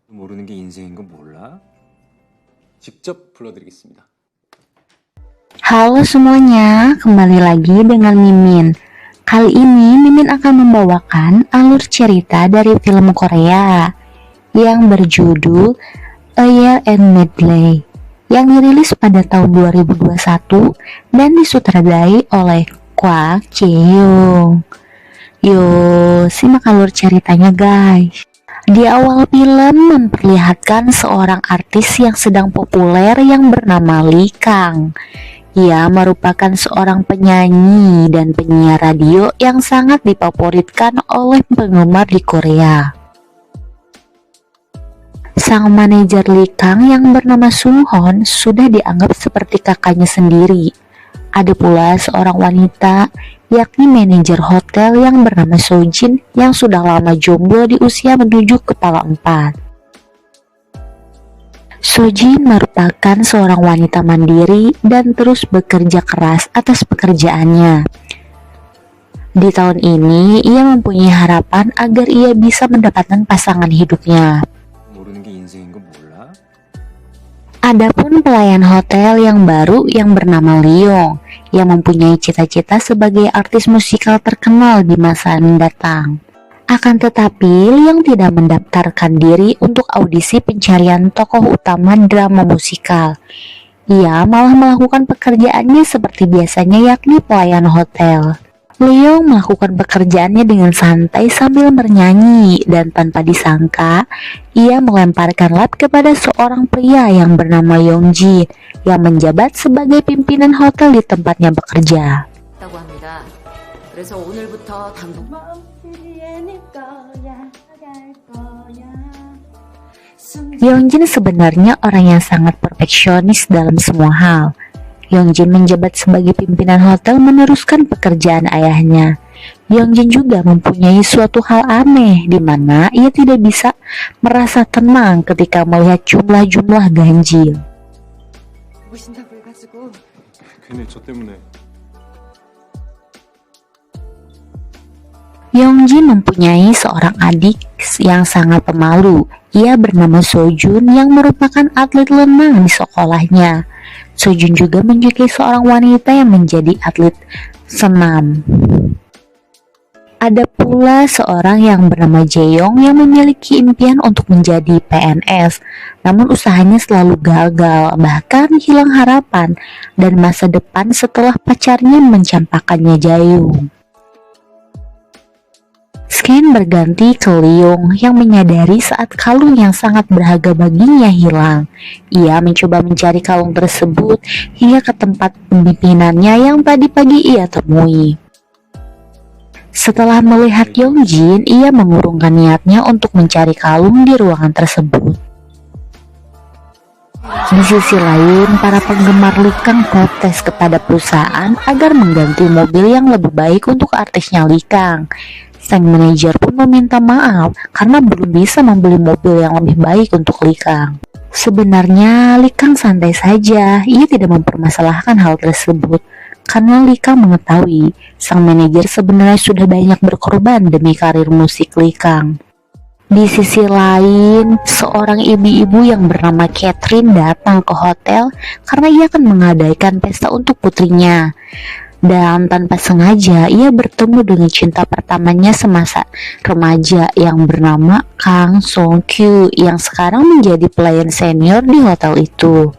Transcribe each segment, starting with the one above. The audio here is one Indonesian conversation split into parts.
모르는 게 인생인 거 몰라? 직접 불러드리겠습니다. Halo semuanya, kembali lagi dengan Mimin. Kali ini Mimin akan membawakan alur cerita dari film Korea yang berjudul A Year and Medley yang dirilis pada tahun 2021 dan disutradarai oleh Kwak Jae-young. Yuk, simak alur ceritanya guys. Di awal film memperlihatkan seorang artis yang sedang populer yang bernama Lee Kang. Ia merupakan seorang penyanyi dan penyiar radio yang sangat difavoritkan oleh penggemar di Korea. Sang manajer Lee Kang yang bernama Sung Hon sudah dianggap seperti kakaknya sendiri. Ada pula seorang wanita, yakni manajer hotel yang bernama Sojin yang sudah lama jomblo di usia menuju kepala 4. Sojin merupakan seorang wanita mandiri dan terus bekerja keras atas pekerjaannya. Di tahun ini, ia mempunyai harapan agar ia bisa mendapatkan pasangan hidupnya. 모르는 게 인생인 거 몰라? Adapun pelayan hotel yang baru yang bernama Leong yang mempunyai cita-cita sebagai artis musikal terkenal di masa mendatang. Akan tetapi Leong tidak mendaftarkan diri untuk audisi pencarian tokoh utama drama musikal. Ia malah melakukan pekerjaannya seperti biasanya, yakni pelayan hotel. Leong melakukan pekerjaannya dengan santai sambil bernyanyi, dan tanpa disangka ia melemparkan lap kepada seorang pria yang bernama Yongjin yang menjabat sebagai pimpinan hotel di tempatnya bekerja. 있다고 합니다. 그래서 오늘부터 당분 Yongjin sebenarnya orang yang sangat perfeksionis dalam semua hal. Yongjin menjabat sebagai pimpinan hotel meneruskan pekerjaan ayahnya. Yongjin juga mempunyai suatu hal aneh di mana ia tidak bisa merasa tenang ketika melihat jumlah-jumlah ganjil. 보신다고 해가지고 괜히 저 때문에. Yongjin mempunyai seorang adik yang sangat pemalu. Ia bernama Sojun yang merupakan atlet renang di sekolahnya. Sojun juga menyukai seorang wanita yang menjadi atlet senam. Ada pula seorang yang bernama Jaeyoung yang memiliki impian untuk menjadi PNS, namun usahanya selalu gagal, bahkan hilang harapan dan masa depan setelah pacarnya mencampakkannya Jaeyoung. Scan berganti ke Leong yang menyadari saat kalung yang sangat berharga baginya hilang. Ia mencoba mencari kalung tersebut hingga ke tempat pemimpinannya yang tadi pagi ia temui. Setelah melihat Yongjin, ia mengurungkan niatnya untuk mencari kalung di ruangan tersebut. Di sisi lain, para penggemar Lee Kang protes kepada perusahaan agar mengganti mobil yang lebih baik untuk artisnya Lee Kang. Sang manajer pun meminta maaf karena belum bisa membeli mobil yang lebih baik untuk Lee Kang. Sebenarnya Lee Kang santai saja, ia tidak mempermasalahkan hal tersebut karena Lee Kang mengetahui sang manajer sebenarnya sudah banyak berkorban demi karir musik Lee Kang. Di sisi lain, seorang ibu-ibu yang bernama Catherine datang ke hotel karena ia akan mengadakan pesta untuk putrinya. Dan tanpa sengaja ia bertemu dengan cinta pertamanya semasa remaja yang bernama Kang Song Kyu yang sekarang menjadi pelayan senior di hotel itu.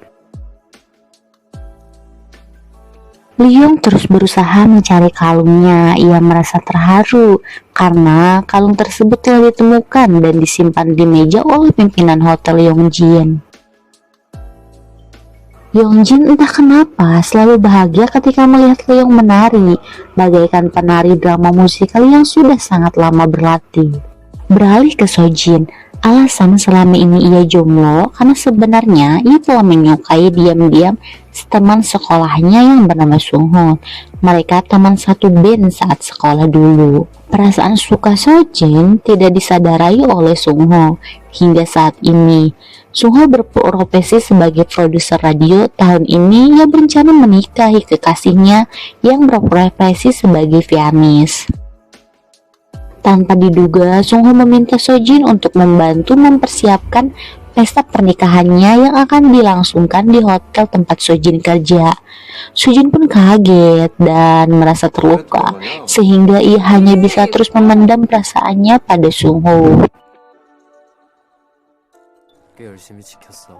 Leong terus berusaha mencari kalungnya. Ia merasa terharu karena kalung tersebut telah ditemukan dan disimpan di meja oleh pimpinan hotel Yongjin. Yongjin entah kenapa selalu bahagia ketika melihat Leong menari, bagaikan penari drama musikal yang sudah sangat lama berlatih. Beralih ke Sojin, alasan selama ini ia jomblo karena sebenarnya ia telah menyukai diam-diam teman sekolahnya yang bernama Sung Hon. Mereka teman satu band saat sekolah dulu. Perasaan suka Sojin tidak disadarai oleh Sung Ho hingga saat ini. Sung Ho berprofesi sebagai produser radio. Tahun ini ia berencana menikahi kekasihnya yang berprofesi sebagai pianis. Tanpa diduga, Sung Ho meminta Sojin untuk membantu mempersiapkan pesta pernikahannya yang akan dilangsungkan di hotel tempat Sojin kerja. Sojin pun kaget dan merasa terluka, sehingga ia hanya bisa terus memendam perasaannya pada Sung Ho. 꽤 열심히 지켰어.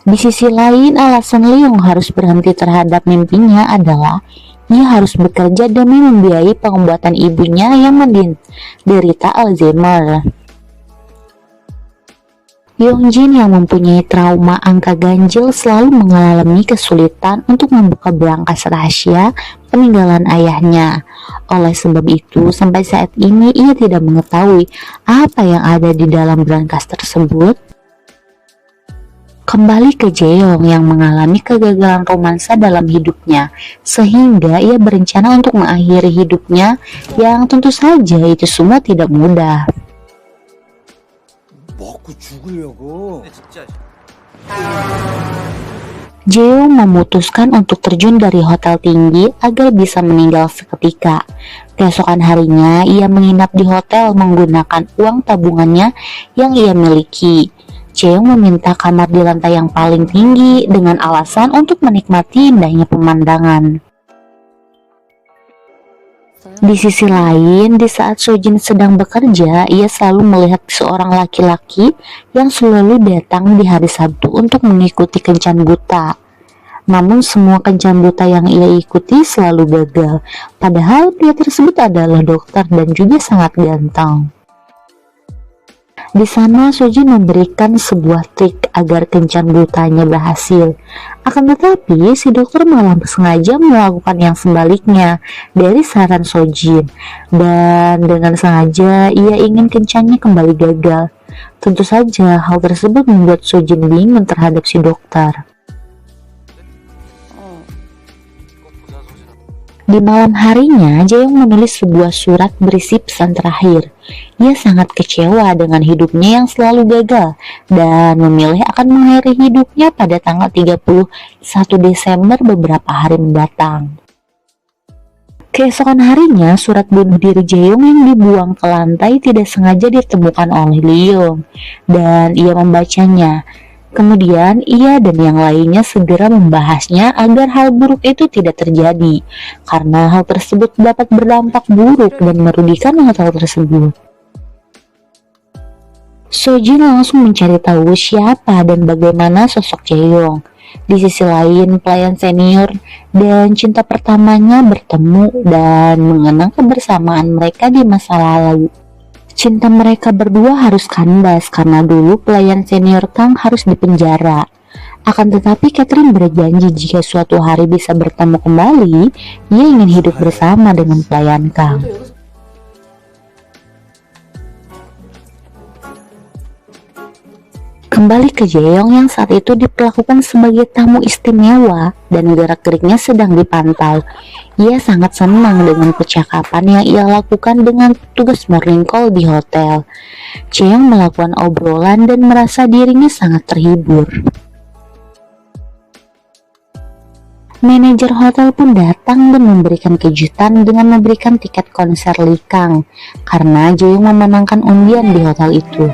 Di sisi lain, alasan Leong harus berhenti terhadap mimpinya adalah ia harus bekerja demi membiayai pengobatan ibunya yang menderita Alzheimer. Yongjin yang mempunyai trauma angka ganjil selalu mengalami kesulitan untuk membuka berangkas rahasia peninggalan ayahnya. Oleh sebab itu, sampai saat ini ia tidak mengetahui apa yang ada di dalam berangkas tersebut. Kembali ke Jaeyoung yang mengalami kegagalan romansa dalam hidupnya, sehingga ia berencana untuk mengakhiri hidupnya yang tentu saja itu semua tidak mudah. 먹고 죽으려고. 진짜 Jaeyoung memutuskan untuk terjun dari hotel tinggi agar bisa meninggal seketika. Keesokan harinya, ia menginap di hotel menggunakan uang tabungannya yang ia miliki. Jaeyoung meminta kamar di lantai yang paling tinggi dengan alasan untuk menikmati indahnya pemandangan. Di sisi lain, di saat Sojin sedang bekerja, ia selalu melihat seorang laki-laki yang selalu datang di hari Sabtu untuk mengikuti kencan buta. Namun semua kencan buta yang ia ikuti selalu gagal, padahal pria tersebut adalah dokter dan juga sangat ganteng. Di sana Sojin memberikan sebuah trik agar kencan butanya berhasil. Akan tetapi si dokter malah sengaja melakukan yang sebaliknya dari saran Sojin, dan dengan sengaja ia ingin kencannya kembali gagal. Tentu saja hal tersebut membuat Sojin bingung terhadap si dokter. Di malam harinya, Jaeyoung menulis sebuah surat berisi pesan terakhir. Ia sangat kecewa dengan hidupnya yang selalu gagal dan memilih akan mengakhiri hidupnya pada tanggal 31 Desember beberapa hari mendatang. Keesokan harinya, surat bunuh diri Jaeyoung yang dibuang ke lantai tidak sengaja ditemukan oleh Leong, dan ia membacanya. Kemudian ia dan yang lainnya segera membahasnya agar hal buruk itu tidak terjadi, karena hal tersebut dapat berdampak buruk dan merugikan hotel tersebut. Sojin langsung mencari tahu siapa dan bagaimana sosok Jaeyoung. Di sisi lain, pelayan senior dan cinta pertamanya bertemu dan mengenang kebersamaan mereka di masa lalu. Cinta mereka berdua harus kandas karena dulu pelayan senior Kang harus dipenjara. Akan tetapi Catherine berjanji jika suatu hari bisa bertemu kembali, ia ingin hidup bersama dengan pelayan Kang. Kembali ke Jaeyoung yang saat itu diperlakukan sebagai tamu istimewa dan gerak-geriknya sedang dipantau. Ia sangat senang dengan percakapan yang ia lakukan dengan petugas morning call di hotel. Jaeyoung melakukan obrolan dan merasa dirinya sangat terhibur. Manajer hotel pun datang dan memberikan kejutan dengan memberikan tiket konser Lee Kang karena Jaeyoung memenangkan undian di hotel itu.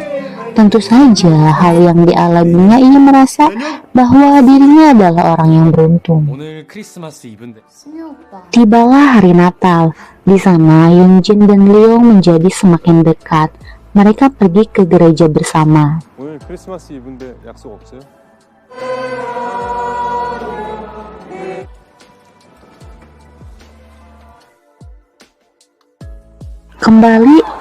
Tentu saja hal yang dialaminya ia merasa bahwa dirinya adalah orang yang beruntung. 오늘 크리스마스 이브인데. 승유 오빠. Tibalah hari Natal. Di sana Yongjin dan Leong menjadi semakin dekat. Mereka pergi ke gereja bersama. 오늘 크리스마스 이브인데 약속 없어요? Kembali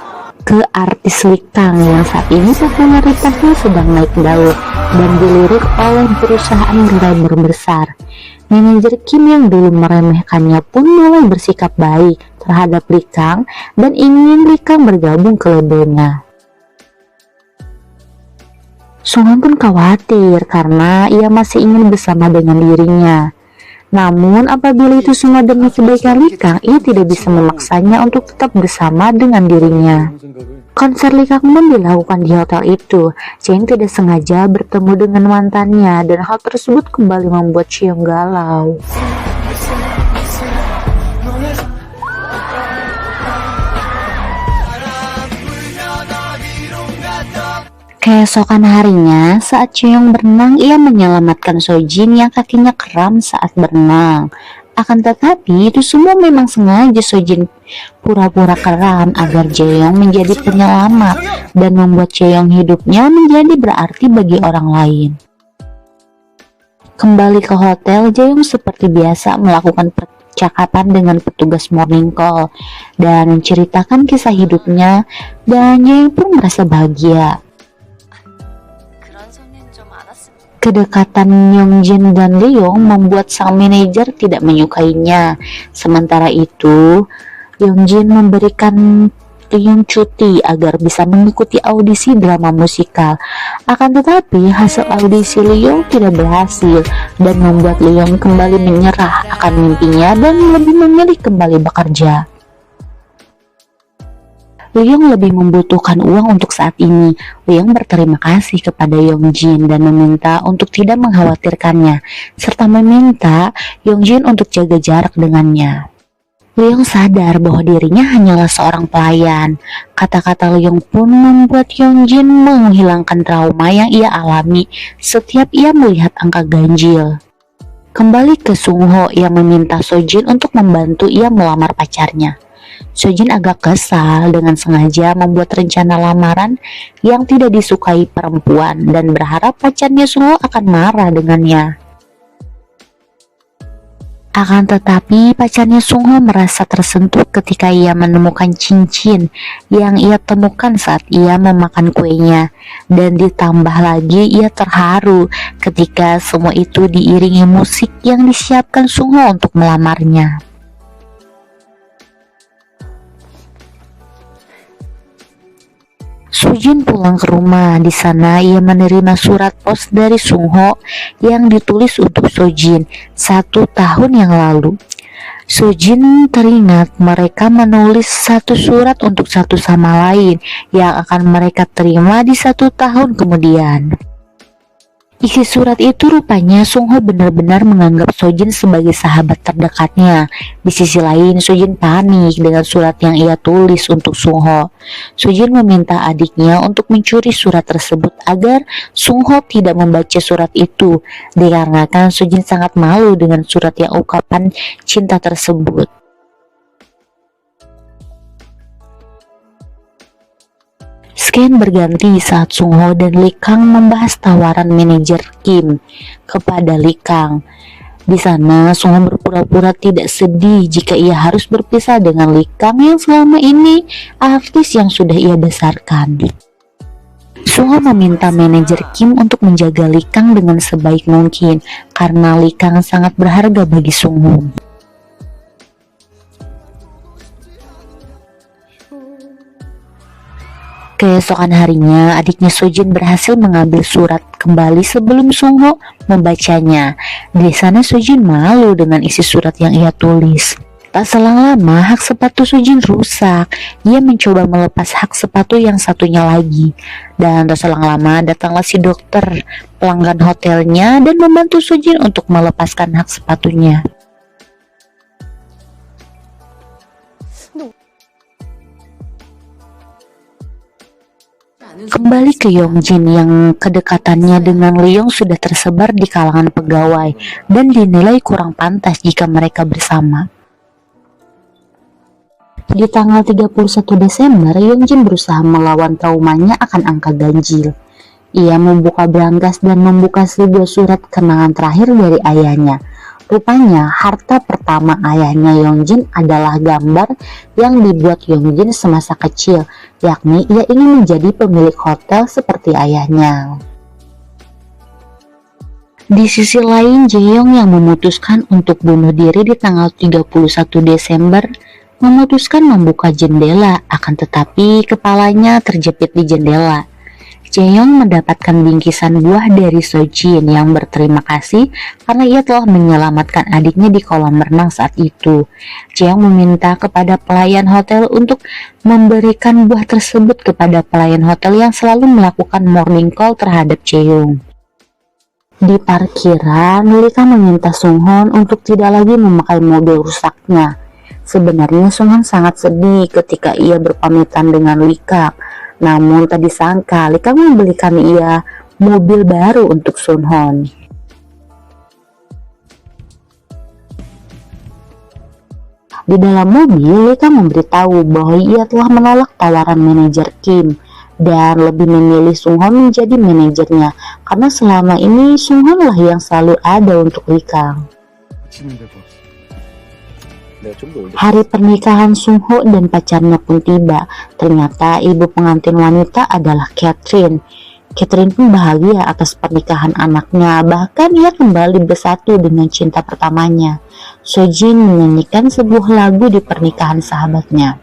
ke artis Lee Kang yang saat ini popularitasnya sedang naik daun dan dilirik oleh perusahaan driver besar. Manajer Kim yang dulu meremehkannya pun mulai bersikap baik terhadap Lee Kang dan ingin Lee Kang bergabung ke labelnya. Sung Han pun khawatir karena ia masih ingin bersama dengan dirinya. Namun apabila itu semua demi kebaikan Lee Kang, ia tidak bisa memaksanya untuk tetap bersama dengan dirinya. Konser Lee Kang pun dilakukan di hotel itu. Jaeyoung tidak sengaja bertemu dengan mantannya dan hal tersebut kembali membuat Jaeyoung galau. Keesokan harinya, saat Cheong berenang, ia menyelamatkan Sojin yang kakinya kram saat berenang. Akan tetapi, itu semua memang sengaja Sojin pura-pura kram agar Jaeyoung menjadi penyelamat dan membuat Jaeyoung hidupnya menjadi berarti bagi orang lain. Kembali ke hotel, Jaeyoung seperti biasa melakukan percakapan dengan petugas morning call dan menceritakan kisah hidupnya, dan Jaeyoung pun merasa bahagia. Kedekatan Yongjin dan Leong membuat sang manajer tidak menyukainya. Sementara itu, Yongjin memberikan Leong cuti agar bisa mengikuti audisi drama musikal. Akan tetapi, hasil audisi Leong tidak berhasil dan membuat Leong kembali menyerah akan mimpinya dan lebih memilih kembali bekerja. Leong lebih membutuhkan uang untuk saat ini. Leong berterima kasih kepada Yongjin dan meminta untuk tidak mengkhawatirkannya, serta meminta Yongjin untuk jaga jarak dengannya. Leong sadar bahwa dirinya hanyalah seorang pelayan. Kata-kata Leong pun membuat Yongjin menghilangkan trauma yang ia alami setiap ia melihat angka ganjil. Kembali ke Sungho yang meminta Sojin untuk membantu ia melamar pacarnya. Sojin agak kesal dengan sengaja membuat rencana lamaran yang tidak disukai perempuan dan berharap pacarnya Sungho akan marah dengannya. Akan tetapi pacarnya Sungho merasa tersentuh ketika ia menemukan cincin yang ia temukan saat ia memakan kuenya, dan ditambah lagi ia terharu ketika semua itu diiringi musik yang disiapkan Sungho untuk melamarnya. Sojin pulang ke rumah. Di sana ia menerima surat pos dari Sungho yang ditulis untuk Sojin 1 tahun yang lalu. Sojin teringat mereka menulis satu surat untuk satu sama lain yang akan mereka terima di 1 tahun kemudian. Isi surat itu rupanya Sungho benar-benar menganggap Sojin sebagai sahabat terdekatnya. Di sisi lain, Sojin panik dengan surat yang ia tulis untuk Sungho. Sojin meminta adiknya untuk mencuri surat tersebut agar Sungho tidak membaca surat itu, dikarenakan Sojin sangat malu dengan surat yang ungkapan cinta tersebut. Scan berganti saat Sungho dan Lee Kang membahas tawaran manajer Kim kepada Lee Kang. Di sana, Sungho berpura-pura tidak sedih jika ia harus berpisah dengan Lee Kang yang selama ini artis yang sudah ia besarkan. Sungho meminta manajer Kim untuk menjaga Lee Kang dengan sebaik mungkin karena Lee Kang sangat berharga bagi Sungho. Keesokan harinya, adiknya Sojin berhasil mengambil surat kembali sebelum Sungho membacanya. Di sana Sojin malu dengan isi surat yang ia tulis. Tak selang lama, hak sepatu Sojin rusak. Ia mencoba melepas hak sepatu yang satunya lagi. Dan tak selang lama, datanglah si dokter pelanggan hotelnya dan membantu Sojin untuk melepaskan hak sepatunya. Kembali ke Yongjin yang kedekatannya dengan Leong sudah tersebar di kalangan pegawai dan dinilai kurang pantas jika mereka bersama. Di tanggal 31 Desember, Yongjin berusaha melawan traumanya akan angka ganjil. Ia membuka berangkas dan membuka sebuah surat kenangan terakhir dari ayahnya. Rupanya, harta pertama ayahnya Yongjin adalah gambar yang dibuat Yongjin semasa kecil, yakni ia ingin menjadi pemilik hotel seperti ayahnya. Di sisi lain, Jaeyoung yang memutuskan untuk bunuh diri di tanggal 31 Desember memutuskan membuka jendela, akan tetapi kepalanya terjepit di jendela. Jaeyoung mendapatkan bingkisan buah dari Sojin yang berterima kasih karena ia telah menyelamatkan adiknya di kolam renang saat itu. Jaeyoung meminta kepada pelayan hotel untuk memberikan buah tersebut kepada pelayan hotel yang selalu melakukan morning call terhadap Jaeyoung. Di parkiran, Lee Kang meminta Sunghon untuk tidak lagi memakai mobil rusaknya. Sebenarnya Sunghon sangat sedih ketika ia berpamitan dengan Lee Kang. Namun tak disangka Lee Kang membelikan ia mobil baru untuk Sun Hon. Di dalam mobil, Lee Kang memberitahu bahwa ia telah menolak tawaran manajer Kim dan lebih memilih Sung Hon menjadi manajernya karena selama ini Sung Hon lah yang selalu ada untuk Lee Kang. Hari pernikahan Sung Ho dan pacarnya pun tiba. Ternyata ibu pengantin wanita adalah Catherine. Catherine pun bahagia atas pernikahan anaknya, bahkan ia kembali bersatu dengan cinta pertamanya. Sojin menyanyikan sebuah lagu di pernikahan sahabatnya.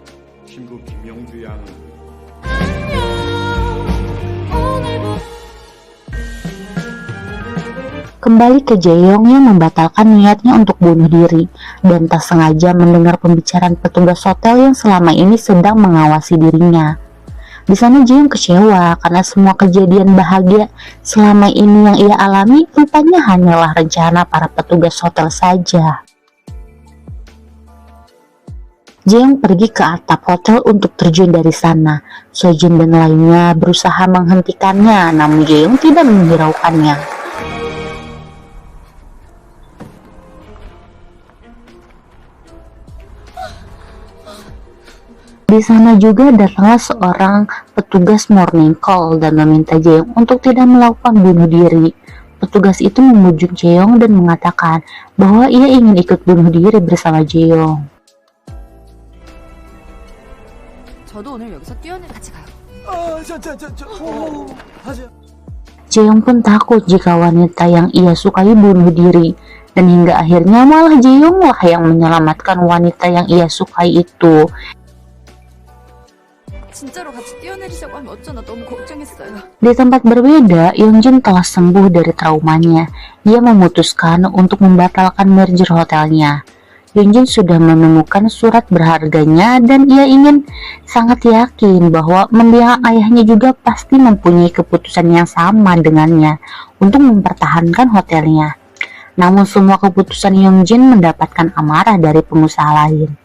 Kembali ke Jaeyoung yang membatalkan niatnya untuk bunuh diri dan tak sengaja mendengar pembicaraan petugas hotel yang selama ini sedang mengawasi dirinya. Di sana Jaeyoung kecewa karena semua kejadian bahagia selama ini yang ia alami rupanya hanyalah rencana para petugas hotel saja. Jaeyoung pergi ke atap hotel untuk terjun dari sana. Sojin dan lainnya berusaha menghentikannya, namun Jaeyoung tidak menghiraukannya. Di sana juga datanglah seorang petugas morning call dan meminta Jaeyoung untuk tidak melakukan bunuh diri. Petugas itu memujuk Jaeyoung dan mengatakan bahwa ia ingin ikut bunuh diri bersama Jaeyoung. 저도 오늘 여기서 뛰어내 같이 가요. Jaeyoung pun takut jika wanita yang ia sukai bunuh diri, dan hingga akhirnya malah Jaeyoung lah yang menyelamatkan wanita yang ia sukai itu. 진짜로 같이 뛰어내리자고 하면 어쩌나 너무 걱정했어요. Di tempat berbeda, Yeonjun telah sembuh dari traumanya. Ia memutuskan untuk membatalkan merger hotelnya. Yeonjun sudah menemukan surat berharganya dan ia ingin sangat yakin bahwa mendiang ayahnya juga pasti mempunyai keputusan yang sama dengannya untuk mempertahankan hotelnya. Namun semua keputusan Yeonjun mendapatkan amarah dari pengusaha lain.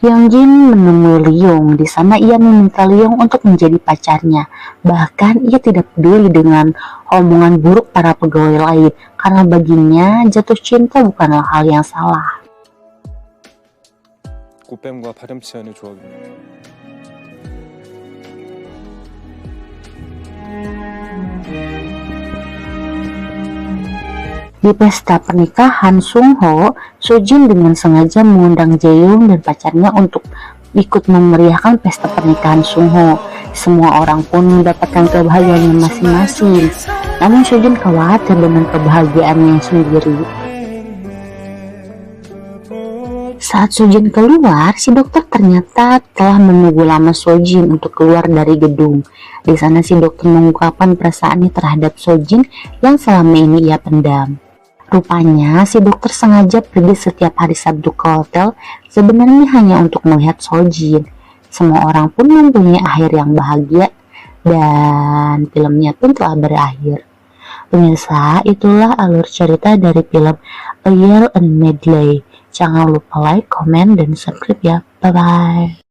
Yeonjun menemui Leung. Di sana ia meminta Leung untuk menjadi pacarnya. Bahkan ia tidak peduli dengan omongan buruk para pegawai lain karena baginya jatuh cinta bukanlah hal yang salah. 꽃뱀과 파렴치한의 조합입니다. Di pesta pernikahan Sung Ho, Sojin dengan sengaja mengundang Jaeyoung dan pacarnya untuk ikut memeriahkan pesta pernikahan Sung Ho. Semua orang pun mendapatkan kebahagiaannya masing-masing. Namun Sojin khawatir dengan kebahagiaannya sendiri. Saat Sojin keluar, si dokter ternyata telah menunggu lama Sojin untuk keluar dari gedung. Di sana si dokter mengungkapkan perasaannya terhadap Sojin yang selama ini ia pendam. Rupanya si dokter sengaja pergi setiap hari Sabtu ke hotel sebenarnya hanya untuk melihat Sojin. Semua orang pun mempunyai akhir yang bahagia dan filmnya pun telah berakhir. Pemirsa, itulah alur cerita dari film A Year in Medley. Jangan lupa like, comment, dan subscribe ya. Bye-bye.